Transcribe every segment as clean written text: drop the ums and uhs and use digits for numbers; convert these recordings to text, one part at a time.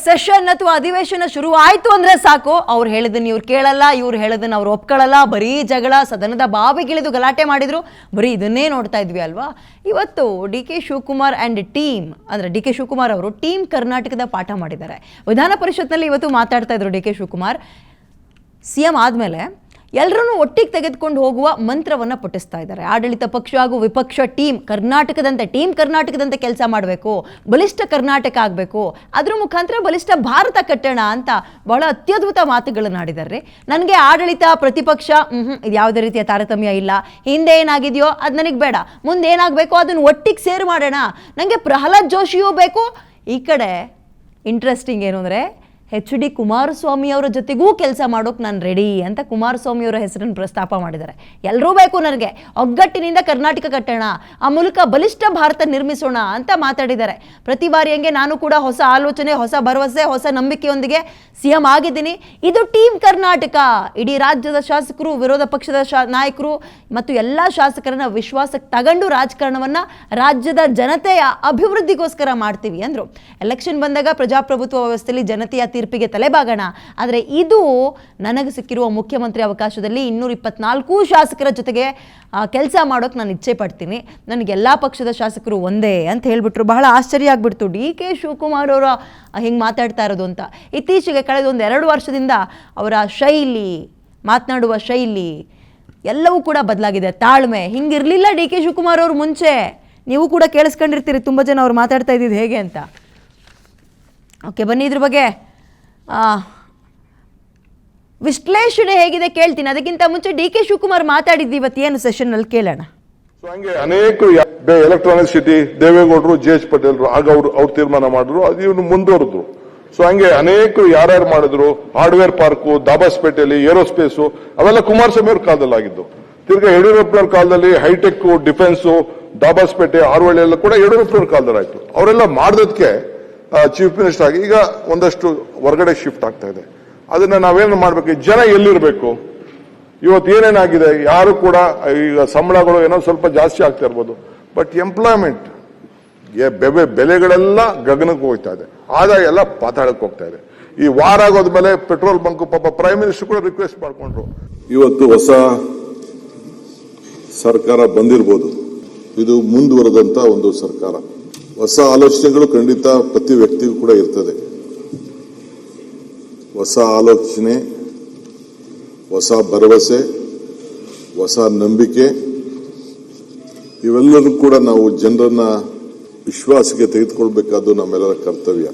Session ಅಥವಾ ಅಧಿವೇಶನ ಶುರು ಆಯ್ತು ಅಂದ್ರೆ ಸಾಕು, ಅವ್ರು ಹೇಳಿದನ್ನ ಇವ್ರು ಕೇಳಲ್ಲ, ಇವ್ರು ಹೇಳಿದನ್ನ ಅವ್ರು ಒಪ್ಕೊಳ್ಳಲ್ಲ, ಬರೀ ಜಗಳ, ಸದನದ ಬಾವಿಗಿಳಿದು ಗಲಾಟೆ ಮಾಡಿದ್ರು, ಬರೀ ಇದನ್ನೇ ನೋಡ್ತಾ ಇದ್ವಿ ಅಲ್ವಾ. ಇವತ್ತು D K Shivakumar and team, ಅಂದರೆ ಡಿ ಕೆ ಶಿವಕುಮಾರ್ ಅವರು ಟೀಮ್ ಕರ್ನಾಟಕದ ಪಾಠ ಮಾಡಿದ್ದಾರೆ. ವಿಧಾನ ಪರಿಷತ್ನಲ್ಲಿ ಇವತ್ತು ಮಾತಾಡ್ತಾ ಇದ್ರು ಡಿ ಕೆ ಶಿವಕುಮಾರ್. CM ಆದಮೇಲೆ ಎಲ್ಲರನ್ನೂ ಒಟ್ಟಿಗೆ ತೆಗೆದುಕೊಂಡು ಹೋಗುವ ಮಂತ್ರವನ್ನು ಪಠಿಸ್ತಾ ಇದ್ದಾರೆ. ಆಡಳಿತ ಪಕ್ಷ ಹಾಗೂ ವಿಪಕ್ಷ ಟೀಮ್ ಕರ್ನಾಟಕದಂತೆ ಕೆಲಸ ಮಾಡಬೇಕು, ಬಲಿಷ್ಠ ಕರ್ನಾಟಕ ಆಗಬೇಕು, ಅದ್ರ ಮುಖಾಂತರ ಬಲಿಷ್ಠ ಭಾರತ ಕಟ್ಟೋಣ ಅಂತ ಬಹಳ ಅತ್ಯದ್ಭುತ ಮಾತುಗಳನ್ನು ಆಡಿದ್ದಾರೆ. ನನಗೆ ಆಡಳಿತ ಪ್ರತಿಪಕ್ಷ ಇದು ಯಾವುದೇ ರೀತಿಯ ತಾರತಮ್ಯ ಇಲ್ಲ, ಹಿಂದೆ ಏನಾಗಿದೆಯೋ ಅದು ನನಗೆ ಬೇಡ, ಮುಂದೆ ಏನಾಗಬೇಕೋ ಅದನ್ನು ಒಟ್ಟಿಗೆ ಸೇರ್ ಮಾಡೋಣ, ನನಗೆ ಪ್ರಹ್ಲಾದ್ ಜೋಶಿಯೂ ಬೇಕು. ಈ ಕಡೆ ಇಂಟ್ರೆಸ್ಟಿಂಗ್ ಏನು ಅಂದರೆ HD ಕುಮಾರಸ್ವಾಮಿ ಅವರ ಜೊತೆಗೂ ಕೆಲಸ ಮಾಡೋಕೆ ನಾನು ರೆಡಿ ಅಂತ ಕುಮಾರಸ್ವಾಮಿ ಅವರ ಹೆಸರನ್ನು ಪ್ರಸ್ತಾಪ ಮಾಡಿದ್ದಾರೆ. ಎಲ್ಲರೂ ಬೇಕು ನನಗೆ, ಒಗ್ಗಟ್ಟಿನಿಂದ ಕರ್ನಾಟಕ ಕಟ್ಟೋಣ, ಆ ಮೂಲಕ ಬಲಿಷ್ಠ ಭಾರತ ನಿರ್ಮಿಸೋಣ ಅಂತ ಮಾತಾಡಿದ್ದಾರೆ. ಪ್ರತಿ ಬಾರಿ ಹಂಗೆ ನಾನು ಕೂಡ ಹೊಸ ಆಲೋಚನೆ, ಹೊಸ ಭರವಸೆ, ಹೊಸ ನಂಬಿಕೆಯೊಂದಿಗೆ CM ಆಗಿದ್ದೀನಿ. ಇದು ಟೀಮ್ ಕರ್ನಾಟಕ. ಇಡೀ ರಾಜ್ಯದ ಶಾಸಕರು, ವಿರೋಧ ಪಕ್ಷದ ನಾಯಕರು ಮತ್ತು ಎಲ್ಲ ಶಾಸಕರನ್ನ ವಿಶ್ವಾಸಕ್ಕೆ ತಗೊಂಡು ರಾಜಕಾರಣವನ್ನು ರಾಜ್ಯದ ಜನತೆಯ ಅಭಿವೃದ್ಧಿಗೋಸ್ಕರ ಮಾಡ್ತೀವಿ ಅಂದರು. ಎಲೆಕ್ಷನ್ ಬಂದಾಗ ಪ್ರಜಾಪ್ರಭುತ್ವ ವ್ಯವಸ್ಥೆಯಲ್ಲಿ ಜನತೆಯ ತೀರ್ಪಿಗೆ ತಲೆಬಾಗೋಣ, ಆದರೆ ಇದು ನನಗೆ ಸಿಕ್ಕಿರುವ ಮುಖ್ಯಮಂತ್ರಿ ಅವಕಾಶದಲ್ಲಿ 224 ಶಾಸಕರ ಜೊತೆಗೆ ಕೆಲಸ ಮಾಡೋಕೆ ನಾನು ಇಚ್ಛೆ ಪಡ್ತೀನಿ, ನನಗೆಲ್ಲ ಪಕ್ಷದ ಶಾಸಕರು ಒಂದೇ ಅಂತ ಹೇಳಿಬಿಟ್ರು. ಬಹಳ ಆಶ್ಚರ್ಯ ಆಗಿಬಿಡ್ತು ಡಿ ಕೆ ಶಿವಕುಮಾರ್ ಅವರ ಹಿಂಗೆ ಮಾತಾಡ್ತಾ ಇರೋದು ಅಂತ. ಇತ್ತೀಚೆಗೆ ಕಳೆದ 1-2 ವರ್ಷದಿಂದ ಅವರ ಶೈಲಿ, ಮಾತನಾಡುವ ಶೈಲಿ ಎಲ್ಲವೂ ಕೂಡ ಬದಲಾಗಿದೆ. ತಾಳ್ಮೆ ಹಿಂಗಿರಲಿಲ್ಲ ಡಿ ಕೆ ಶಿವಕುಮಾರ್ ಅವರು ಮುಂಚೆ. ನೀವು ಕೂಡ ಕೇಳಿಸ್ಕೊಂಡಿರ್ತೀರಿ ತುಂಬ ಜನ ಅವ್ರು ಮಾತಾಡ್ತಾ ಇದ್ದಿದ್ದು ಹೇಗೆ ಅಂತ. ಓಕೆ, ಬನ್ನಿ ಇದ್ರ ಬಗ್ಗೆ ವಿಶ್ಲೇಷಣೆ ಹೇಗಿದೆ ಕೇಳ್ತೀನಿ. ಅದಕ್ಕಿಂತ ಮುಂಚೆ ಡಿ ಕೆ ಶಿವಕುಮಾರ್ ಮಾತಾಡಿದ್ದು ಇವತ್ತು ಏನು ಸೆಷನ್ನಲ್ಲಿ ಕೇಳೋಣ. ಹಂಗೆ ಅನೇಕ ಎಲೆಕ್ಟ್ರಾನಿಕ್ ಸಿಟಿ ದೇವೇಗೌಡರು, JH ಪಟೇಲ್ರು ಆಗ ಅವ್ರು ತೀರ್ಮಾನ ಮಾಡಿದ್ರು, ಅದು ಇವ್ನು ಮುಂದುವರೆದ್ರು. ಸೊ ಹಂಗೆ ಅನೇಕರು ಯಾರ್ಯಾರು ಮಾಡಿದ್ರು, ಹಾರ್ಡ್ವೇರ್ ಪಾರ್ಕು, ದಾಬಾಸ್ಪೇಟೆಯಲ್ಲಿ ಏರೋಸ್ಪೇಸು, ಅವೆಲ್ಲ ಕುಮಾರಸ್ವಾಮಿ ಅವ್ರ ಕಾಲದಲ್ಲಿ ಆಗಿದ್ದು. ತಿರ್ಗಾ ಯಡಿಯೂರಪ್ಪನವ್ರ ಕಾಲದಲ್ಲಿ ಹೈಟೆಕ್, ಡಿಫೆನ್ಸು, ದಾಬಾಸ್ಪೇಟೆ, ಆರ್ವಳ್ಳಿ ಎಲ್ಲ ಕೂಡ ಯಡಿಯೂರಪ್ಪನವ್ರ ಕಾಲದಲ್ಲಿ ಆಯ್ತು. ಅವರೆಲ್ಲ ಮಾಡೋದಕ್ಕೆ ಚೀಫ್ ಮಿನಿಸ್ಟರ್ ಆಗಿ ಈಗ ಒಂದಷ್ಟು ಹೊರಗಡೆ ಶಿಫ್ಟ್ ಆಗ್ತಾ ಇದೆ. ಅದನ್ನ ನಾವೇನು ಮಾಡ್ಬೇಕು, ಜನ ಎಲ್ಲಿರ್ಬೇಕು? ಇವತ್ತು ಏನೇನಾಗಿದೆ, ಯಾರು ಕೂಡ ಈಗ ಸಂಬಳಗಳು ಏನೋ ಸ್ವಲ್ಪ ಜಾಸ್ತಿ ಆಗ್ತಾ ಇರ್ಬೋದು, ಬಟ್ ಎಂಪ್ಲಾಯ್ಮೆಂಟ್ ಬೆಲೆಗಳೆಲ್ಲ ಗಗನಕ್ಕೆ ಹೋಗ್ತಾ ಇದೆ, ಆದಾಯ ಎಲ್ಲ ಪಾತಾಳಕ್ಕೆ ಹೋಗ್ತಾ ಇದೆ. ಈ ವಾರ ಆಗೋದ್ಮೇಲೆ ಪೆಟ್ರೋಲ್ ಬಂಕ್ ಪಾಪ ಪ್ರೈಮ್ ಮಿನಿಸ್ಟರ್ ಕೂಡ ರಿಕ್ವೆಸ್ಟ್ ಮಾಡ್ಕೊಂಡ್ರು. ಇವತ್ತು ಹೊಸ ಸರ್ಕಾರ ಬಂದಿರಬಹುದು, ಇದು ಮುಂದುವರೆದಂತ ಒಂದು ಸರ್ಕಾರ. ಹೊಸ ಆಲೋಚನೆಗಳು ಖಂಡಿತ ಪ್ರತಿ ವ್ಯಕ್ತಿಗೂ ಕೂಡ ಇರ್ತದೆ. ಹೊಸ ಆಲೋಚನೆ, ಹೊಸ ಭರವಸೆ, ಹೊಸ ನಂಬಿಕೆ, ಇವೆಲ್ಲರೂ ಕೂಡ ನಾವು ಜನರನ್ನ ವಿಶ್ವಾಸಕ್ಕೆ ತೆಗೆದುಕೊಳ್ಬೇಕಾದ್ದು ನಮ್ಮೆಲ್ಲರ ಕರ್ತವ್ಯ.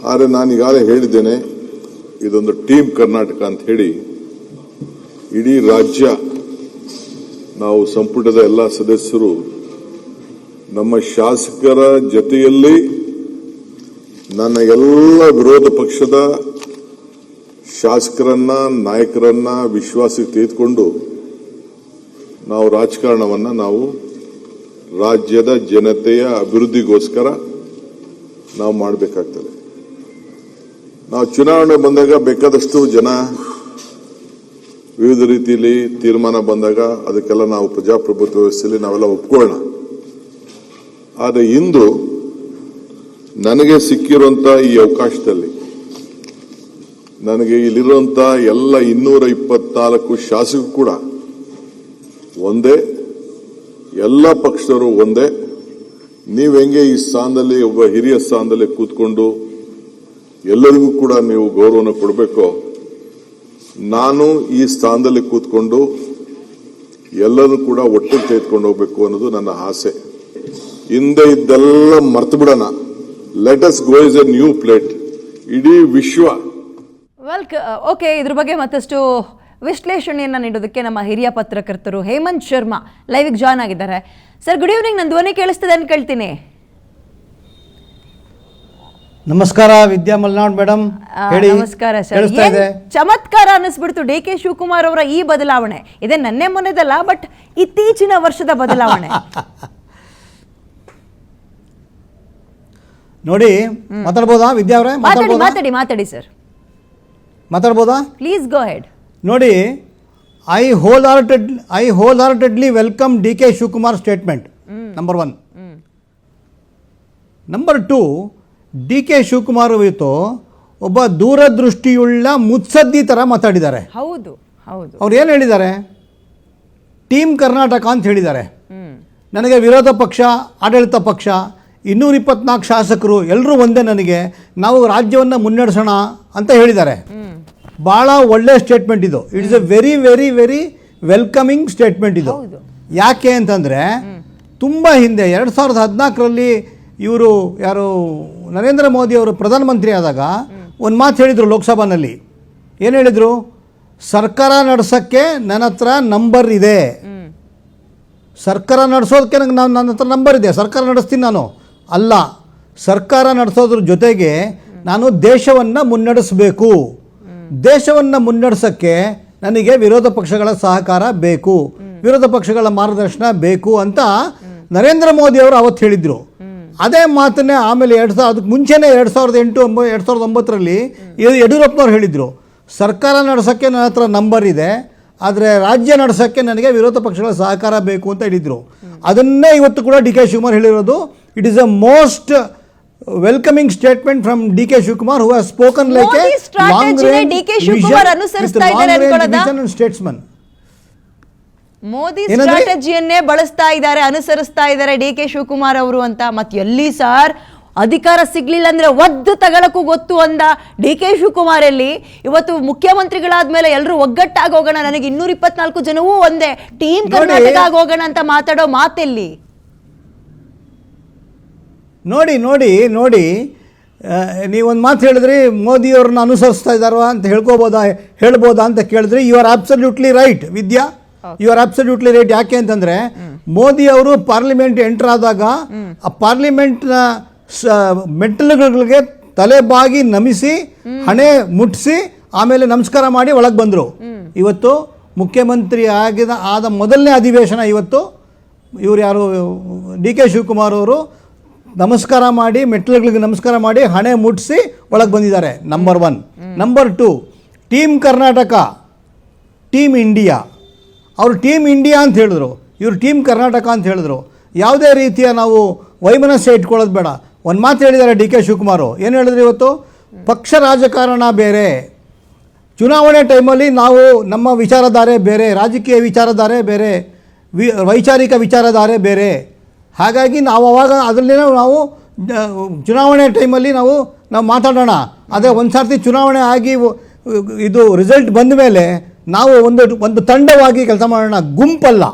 ಆದರೆ ನಾನು ಈಗಾಗಲೇ ಹೇಳಿದ್ದೇನೆ, ಇದೊಂದು ಟೀಮ್ ಕರ್ನಾಟಕ ಅಂತ ಹೇಳಿ ಇಡೀ ರಾಜ್ಯ, ನಾವು ಸಂಪುಟದ ಎಲ್ಲ ಸದಸ್ಯರು ನಮ್ಮ ಶಾಸಕರ ಜೊತೆಯಲ್ಲಿ ನನ್ನ ಎಲ್ಲ ವಿರೋಧ ಪಕ್ಷದ ಶಾಸಕರನ್ನ, ನಾಯಕರನ್ನ ವಿಶ್ವಾಸಕ್ಕೆ ತೆಗೆದುಕೊಂಡು ನಾವು ರಾಜಕಾರಣವನ್ನ ನಾವು ರಾಜ್ಯದ ಜನತೆಯ ಅಭಿವೃದ್ಧಿಗೋಸ್ಕರ ನಾವು ಮಾಡಬೇಕಾಗ್ತದೆ. ನಾವು ಚುನಾವಣೆ ಬಂದಾಗ ಬೇಕಾದಷ್ಟು ಜನ ವಿವಿಧ ರೀತಿಯಲ್ಲಿ ತೀರ್ಮಾನ ಬಂದಾಗ ಅದಕ್ಕೆಲ್ಲ ನಾವು ಪ್ರಜಾಪ್ರಭುತ್ವ ವ್ಯವಸ್ಥೆಯಲ್ಲಿ ನಾವೆಲ್ಲ ಒಪ್ಕೊಳ್ಳೋಣ. ಆದರೆ ಇಂದು ನನಗೆ ಸಿಕ್ಕಿರುವಂತ ಈ ಅವಕಾಶದಲ್ಲಿ ನನಗೆ ಇಲ್ಲಿರುವಂತ ಎಲ್ಲ 224 ಶಾಸಕರು ಕೂಡ ಒಂದೇ, ಎಲ್ಲ ಪಕ್ಷದವರು ಒಂದೇ. ನೀವು ಹೆಂಗೆ ಈ ಸ್ಥಾನದಲ್ಲಿ ಒಬ್ಬ ಹಿರಿಯ ಸ್ಥಾನದಲ್ಲಿ ಕೂತ್ಕೊಂಡು ಎಲ್ಲರಿಗೂ ಕೂಡ ನೀವು ಗೌರವನ ಕೊಡಬೇಕೋ, ನಾನು ಈ ಸ್ಥಾನದಲ್ಲಿ ಕೂತ್ಕೊಂಡು ಎಲ್ಲರೂ ಕೂಡ ಒಟ್ಟಿಗೆ ತೆಗೆದುಕೊಂಡು ಹೋಗ್ಬೇಕು ಅನ್ನೋದು ನನ್ನ ಆಸೆ. ಹಿಂದೆ ಇದ್ದೆಲ್ಲ ಮರ್ತು ಬಿಡೋಣ. Let us go is A new plate. ಇಡೀ ವಿಶ್ವ ಓಕೆ, ಇದ್ರ ಬಗ್ಗೆ ಮತ್ತಷ್ಟು ವಿಶ್ಲೇಷಣೆಯನ್ನು ನೀಡೋದಕ್ಕೆ ನಮ್ಮ ಹಿರಿಯ ಪತ್ರಕರ್ತರು ಹೇಮಂತ್ ಶರ್ಮಾ ಲೈವ್ಗೆ ಜಾಯ್ನ್ ಆಗಿದ್ದಾರೆ. Sir, good evening. ನನ್ನ ಧ್ವನಿ ಕೇಳಿಸ್ತದೆ ಅಂತ ಕೇಳ್ತೀನಿ. ನಮಸ್ಕಾರ ವಿದ್ಯಾ ಮಲ್ನಾಡ್ ಮೇಡಮ್. ನಮಸ್ಕಾರ ಸರ್. ಚಮತ್ಕಾರ ಅನ್ನಿಸ್ಬಿಡ್ತು ಡಿ ಕೆ ಶಿವಕುಮಾರ್ ಅವರ ಈ ಬದಲಾವಣೆ. ಇದೇ ನನ್ನೆ ಮೊನ್ನೆದಲ್ಲ, ಬಟ್ ಇತ್ತೀಚಿನ ವರ್ಷದ ಬದಲಾವಣೆ. ನೋಡಿ, ಮಾತಾಡ್ಬೋದಾ ವಿದ್ಯಾ ಅವರೇ? ಮಾತಾಡಿ ಸರ್, ಮಾತಾಡ್ಬೋದಾ? Please go ahead. ನೋಡಿ, I wholeheartedly welcome D K Shivakumar statement. Number 1. Number 2, D K Shivakumar ಇವತ್ತು ಒಬ್ಬ ದೂರದೃಷ್ಟಿಯುಳ್ಳ ಮುತ್ಸದ್ದಿ ಥರ ಮಾತಾಡಿದ್ದಾರೆ. ಹೌದು ಹೌದು. ಅವ್ರು ಏನು ಹೇಳಿದ್ದಾರೆ? ಟೀಮ್ ಕರ್ನಾಟಕ ಅಂತ ಹೇಳಿದ್ದಾರೆ. ಹ್ಮ್. ನನಗೆ ವಿರೋಧ ಪಕ್ಷ, ಆಡಳಿತ ಪಕ್ಷ, 224 ಶಾಸಕರು ಎಲ್ಲರೂ ಒಂದೇ, ನನಗೆ ನಾವು ರಾಜ್ಯವನ್ನು ಮುನ್ನಡೆಸೋಣ ಅಂತ ಹೇಳಿದ್ದಾರೆ. ಭಾಳ ಒಳ್ಳೆ ಸ್ಟೇಟ್ಮೆಂಟ್ ಇದು. It is A very very very welcoming statement ಇದು. ಹೌದು. ಯಾಕೆ ಅಂತಂದರೆ ತುಂಬ ಹಿಂದೆ 2014ರಲ್ಲಿ ಇವರು ಯಾರು ನರೇಂದ್ರ ಮೋದಿ ಅವರು ಪ್ರಧಾನಮಂತ್ರಿ ಆದಾಗ ಒಂದು ಮಾತು ಹೇಳಿದರು ಲೋಕಸಭಾನಲ್ಲಿ. ಏನು ಹೇಳಿದರು? ಸರ್ಕಾರ ನಡೆಸೋಕ್ಕೆ ನನ್ನ ಹತ್ರ ನಂಬರ್ ಇದೆ. ಸರ್ಕಾರ ನಡೆಸೋದಕ್ಕೆ ನನ್ನ ಹತ್ರ ನಂಬರ್ ಇದೆ, ಸರ್ಕಾರ ನಡೆಸ್ತೀನಿ ನಾನು. ಅಲ್ಲ, ಸರ್ಕಾರ ನಡೆಸೋದ್ರ ಜೊತೆಗೆ ನಾನು ದೇಶವನ್ನು ಮುನ್ನಡೆಸಬೇಕು. ದೇಶವನ್ನು ಮುನ್ನಡೆಸೋಕ್ಕೆ ನನಗೆ ವಿರೋಧ ಪಕ್ಷಗಳ ಸಹಕಾರ ಬೇಕು, ವಿರೋಧ ಪಕ್ಷಗಳ ಮಾರ್ಗದರ್ಶನ ಬೇಕು ಅಂತ ನರೇಂದ್ರ ಮೋದಿ ಅವರು ಅವತ್ತು ಹೇಳಿದರು. ಅದೇ ಮಾತನ್ನೇ ಆಮೇಲೆ ಅದಕ್ಕೆ ಮುಂಚೆನೇ 2008-2009ರಲ್ಲಿ ಯಡಿಯೂರಪ್ಪನವ್ರು ಹೇಳಿದರು, ಸರ್ಕಾರ ನಡೆಸೋಕ್ಕೆ ನನ್ನ ಹತ್ರ ನಂಬರ್ ಇದೆ, ಆದರೆ ರಾಜ್ಯ ನಡೆಸೋಕ್ಕೆ ನನಗೆ ವಿರೋಧ ಪಕ್ಷಗಳ ಸಹಕಾರ ಬೇಕು ಅಂತ ಹೇಳಿದರು. ಅದನ್ನೇ ಇವತ್ತು ಕೂಡ ಡಿ ಕೆ ಶಿವಕುಮಾರ್ ಹೇಳಿರೋದು. It is a most welcoming statement from D K Shivakumar, who has spoken like a long range vision and statesman. Modi ಸ್ಟ್ರಾಟಜಿಯನ್ನೇ ಬಳಸ್ತಾ ಇದ್ದಾರೆ, ಅನುಸರಿಸ್ತಾ ಇದ್ದಾರೆ ಡಿ ಕೆ ಶಿವಕುಮಾರ್ ಅವರು ಅಂತ. ಮತ್ತೆ ಎಲ್ಲಿ ಸರ್ ಅಧಿಕಾರ ಸಿಗ್ಲಿಲ್ಲ ಅಂದ್ರೆ ಒದ್ದು ತಗೊಳಕ್ಕೂ ಗೊತ್ತು ಅಂದ ಡಿ ಕೆ ಶಿವಕುಮಾರ್ ಎಲ್ಲಿ? ಇವತ್ತು ಮುಖ್ಯಮಂತ್ರಿಗಳಾದ್ಮೇಲೆ ಎಲ್ಲರೂ ಒಗ್ಗಟ್ಟಾಗಿ ಹೋಗೋಣ, ನನಗೆ 224 ಜನವೂ ಒಂದೇ, ಟೀಮ್ ಕರ್ನಾಟಕ ಆಗಿ ಹೋಗೋಣ ಅಂತ ಮಾತಾಡೋ ಮಾತೆಲ್ಲಿ? ನೋಡಿ ನೋಡಿ ನೋಡಿ, ನೀವೊಂದು ಮಾತು ಹೇಳಿದ್ರಿ, ಮೋದಿಯವ್ರನ್ನ ಅನುಸರಿಸ್ತಾ ಇದ್ದಾರ ಅಂತ ಹೇಳ್ಬೋದಾ ಅಂತ ಕೇಳಿದ್ರಿ. You are absolutely right Vidya, you are absolutely right. ಯಾಕೆ ಅಂತಂದರೆ ಮೋದಿ ಅವರು ಪಾರ್ಲಿಮೆಂಟ್ ಎಂಟರ್ ಆದಾಗ ಆ ಪಾರ್ಲಿಮೆಂಟ್ನ ಮೆಟ್ಟಲುಗಳಿಗೆ ತಲೆಬಾಗಿ ನಮಿಸಿ ಹಣೆ ಮುಟ್ಟಿಸಿ ಆಮೇಲೆ ನಮಸ್ಕಾರ ಮಾಡಿ ಒಳಗೆ ಬಂದರು. ಇವತ್ತು ಮುಖ್ಯಮಂತ್ರಿ ಆದ ಮೊದಲನೇ ಅಧಿವೇಶನ ಇವತ್ತು ಇವರು ಯಾರು ಡಿ ಕೆ ಶಿವಕುಮಾರ್ ಅವರು ನಮಸ್ಕಾರ ಮಾಡಿ, ಮೆಟ್ಟಲುಗಳಿಗೆ ನಮಸ್ಕಾರ ಮಾಡಿ ಹಣೆ ಮುಟ್ಟಿಸಿ ಒಳಗೆ ಬಂದಿದ್ದಾರೆ. Number 1. Number 2, team Karnataka, team India. ಅವರು ಟೀಮ್ ಇಂಡಿಯಾ ಅಂತ ಹೇಳಿದ್ರು, ಇವರು ಟೀಮ್ ಕರ್ನಾಟಕ ಅಂತ ಹೇಳಿದ್ರು. ಯಾವುದೇ ರೀತಿಯ ನಾವು ವೈಮನಸ್ಸೆ ಇಟ್ಕೊಳ್ಳೋದು ಬೇಡ. ಒಂದು ಮಾತು ಹೇಳಿದ್ದಾರೆ ಡಿ ಕೆ ಶಿವಕುಮಾರು. ಏನು ಹೇಳಿದ್ರು ಇವತ್ತು? ಪಕ್ಷ ರಾಜಕಾರಣ ಬೇರೆ, ಚುನಾವಣೆ ಟೈಮಲ್ಲಿ ನಾವು ನಮ್ಮ ವಿಚಾರಧಾರೆ ಬೇರೆ, ರಾಜಕೀಯ ವಿಚಾರಧಾರೆ ಬೇರೆ, ವೈಚಾರಿಕ ವಿಚಾರಧಾರೆ ಬೇರೆ. ಹಾಗಾಗಿ ನಾವು ಅವಾಗ ಅದರಲ್ಲೇ ನಾವು ಚುನಾವಣೆ ಟೈಮಲ್ಲಿ ನಾವು ಮಾತಾಡೋಣ. ಅದೇ ಒಂದು ಸರ್ತಿ ಚುನಾವಣೆ ಆಗಿ ಇದು ರಿಸಲ್ಟ್ ಬಂದ ಮೇಲೆ ನಾವು ಒಂದು ತಂಡವಾಗಿ ಕೆಲಸ ಮಾಡೋಣ, ಗುಂಪಲ್ಲ.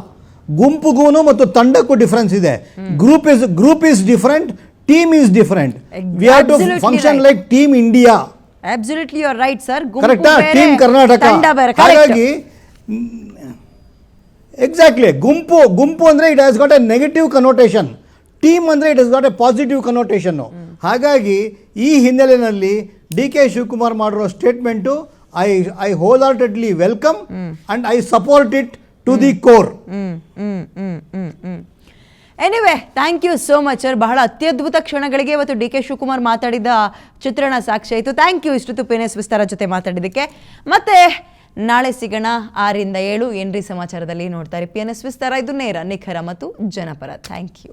ಗುಂಪಿಗೂ ಮತ್ತು ತಂಡಕ್ಕೂ ಡಿಫ್ರೆನ್ಸ್ ಇದೆ. Group is different, team is different. We have to function like team India. Absolutely you are right sir. ಕರೆಕ್ಟಾ? ಟೀಮ್ ಕರ್ನಾಟಕ. ಹಾಗಾಗಿ ಎಕ್ಸಾಕ್ಟ್ಲಿ ಗುಂಪು ಅಂದರೆ it has got a negative connotation, team ಅಂದರೆ it has got a positive connotation. ಹಾಗಾಗಿ ಈ ಹಿನ್ನೆಲೆಯಲ್ಲಿ D K Shivakumar ಮಾಡಿರೋ statement I wholeheartedly welcome and I support it to the core. Anyway, thank you so much sir. ಬಹಳ ಅತ್ಯದ್ಭುತ ಕ್ಷಣಗಳಿಗೆ ಇವತ್ತು D K Shivakumar ಮಾತಾಡಿದ ಚಿತ್ರಣ ಸಾಕ್ಷಿ ಆಯಿತು. ಥ್ಯಾಂಕ್ ಯು ಇಷ್ಟೊತ್ತು PNS ವಿಸ್ತಾರ ಜೊತೆ ಮಾತಾಡಿದ್ದಕ್ಕೆ. ಮತ್ತೆ ನಾಳೆ ಸಿಗೋಣ 6 ರಿಂದ 7 ಏನ್ರಿ ಸಮಾಚಾರದಲ್ಲಿ. ನೋಡ್ತಾರೆ PNS ವಿಸ್ತಾರ, ಇದು ನೇರ, ನಿಖರ ಮತ್ತು ಜನಪರ. Thank you.